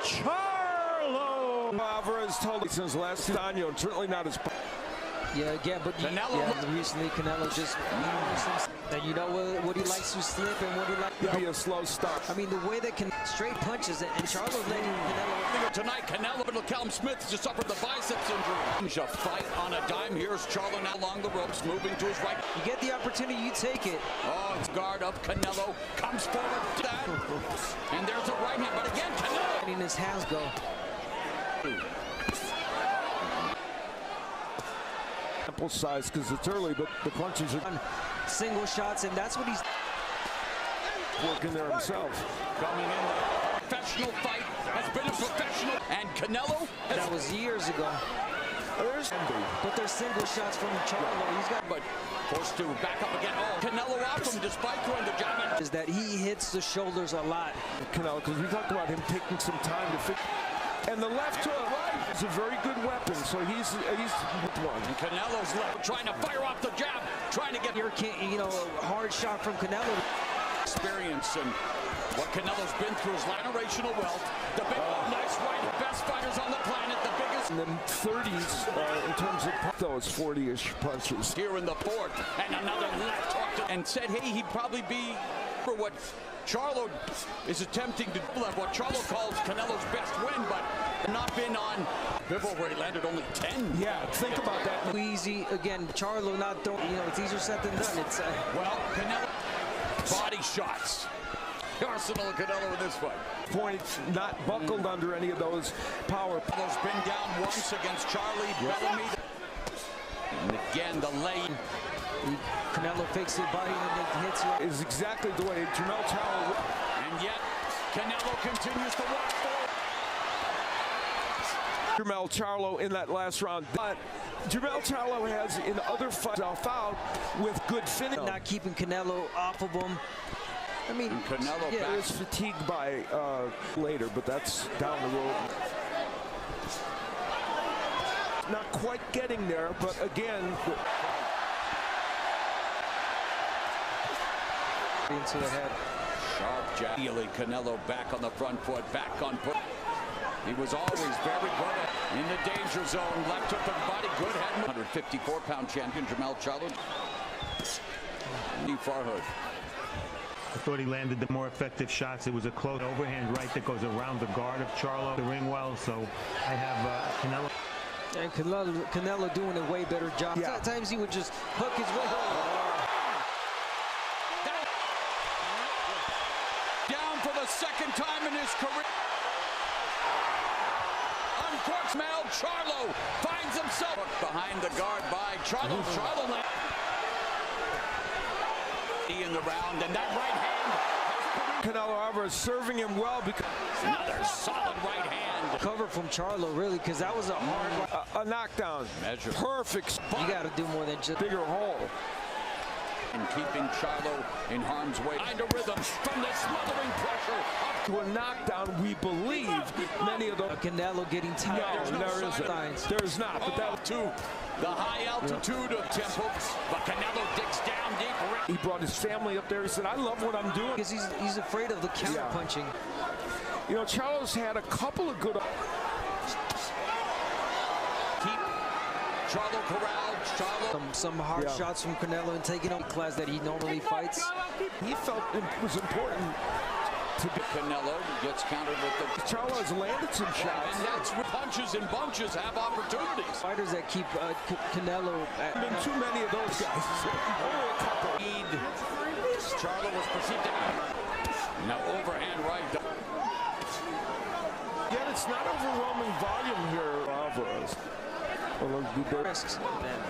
Charlo! Alvarez told us since last Daniel, certainly not as. Yeah, again, but recently Canelo just, and you know what he likes to slip and what he likes to be a slow start. I mean, the way that straight punches and Charlo's letting Canelo. Tonight, Canelo, but Callum Smith just suffered the biceps injury. A fight on a dime. Here's Charlo now along the ropes, moving to his right. You get the opportunity, you take it. Oh, it's guard up. Canelo comes forward. And there's a right hand, but again, Canelo. Letting his hands go. Sample size because it's early, but the punches are single shots, and that's what he's working there himself. Coming in, the professional fight has been a professional, and Canelo. That was years ago. But there's single shots from Charlo. He's got, but forced to back up again. Oh, Canelo off him despite throwing the jab. Is that he hits the shoulders a lot. Canelo, because we talked about him taking some time to fix. And the left hook is a very good weapon, so he's with one. And Canelo's left, trying to fire off the jab, trying to get your, you know, a hard shot from Canelo. Experience and what Canelo's been through is generational wealth. The big, nice right, best fighters on the planet, the biggest. In the 30s, in terms of those 40-ish punches. Here in the fourth, and another left hook, and said, hey, he'd probably be for what Charlo is attempting to do, what Charlo calls Canelo's best win, but not been on Bivol where he landed only 10. Yeah, think about that. Easy again, Charlo not throwing, you know, it's easier said than done. It's well, Canelo body shots. The arsenal of Canelo in this fight. Points not buckled under any of those power. Canelo's been down once against Charlie Bellamy. And again, the lane. Canelo fakes the body and it hits you. Is exactly the way Jermell Charlo. And yet, Canelo continues to walk forward. Jermell Charlo in that last round. But Jermell Charlo has in other fights out with good finish. Not keeping Canelo off of him. I mean, Canelo is fatigued by later, but that's down the road. Not quite getting there, but again. Into the head. Sharp jab. Canelo back on the front foot, back on foot. He was always very good in the danger zone. Left hook of body, good head. 154-pound champion Jermell Charlo. Far hood. I thought he landed the more effective shots. It was a close overhand right that goes around the guard of Charlo, the ring well. So I have Canelo. And Canelo doing a way better job. Yeah. Sometimes he would just hook his way home. Down for the second time in his career. Jermell Charlo finds himself behind the guard by Charlo. Charlo in the round, and that right hand. Canelo Álvarez serving him well because another solid right hand. Cover from Charlo, really, because that was a hard a knockdown. Measure. Perfect spot. You got to do more than just bigger hole. And keeping Charlo in harm's way. Find a rhythm from the smothering pressure. To a knockdown, we believe many of those. Canelo getting tired. No, there isn't. There is not. But that to the high altitude of tempo. But Canelo digs down deep. He brought his family up there. He said, "I love what I'm doing." Because he's afraid of the counter punching. You know, Charlo's had a couple of good. Keep Charlo corralled. Charlo. Some hard shots from Canelo and taking up class that he normally fights. He felt it was important. Canelo gets countered with the. Charlo has landed some shots. And that's where punches and bunches have opportunities. Fighters that keep Canelo. Been too many of those guys. Only a couple. Charlo was perceived to. Now overhand right. Yet it's not overwhelming volume here, Alvarez. Risks.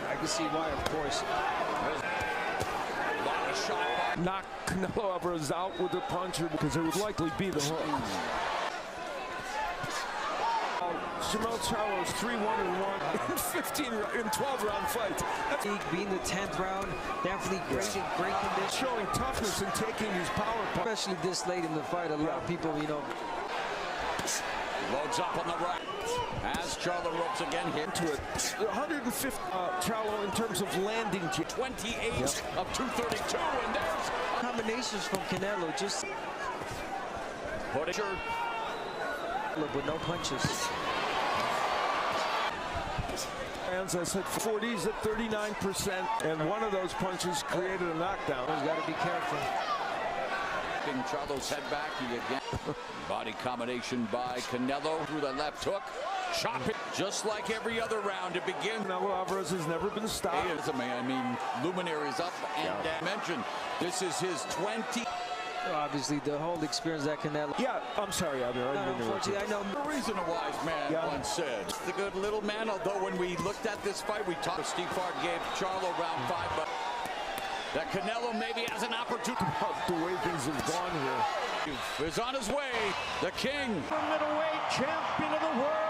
I can see why, of course. A lot of shot. Knock Canelo Alvarez out with a puncher because it would likely be the hook. Jermell Charlo is 3-1-1 in 12-round fights. Being the 10th round, definitely great condition. Showing toughness and taking these power punches. Especially this late in the fight, a lot of people, you know. Loads up on the right. As Charlo ropes again hit to it. 150 Charlo in terms of landing. 28 of 232, and there's combinations from Canelo. Just But no punches. As I said, 40s at 39%, and one of those punches created a knockdown. He's got to be careful. Charlo's head back. He again. Body combination by Canelo through the left hook. Chop it just like every other round. It begins. Canelo Alvarez has never been stopped. He is a man. I mean, luminaries up and mentioned this is his 20. Obviously, the whole experience that Canelo. Yeah, I'm sorry, Abner. Unfortunately, I know. The reason a wise man once said. The good little man, although when we looked at this fight, we talked. Steve Hart gave Charlo round 5, but that Canelo maybe has an opportunity. The way things have gone here. Is on his way, the king. The middleweight champion of the world.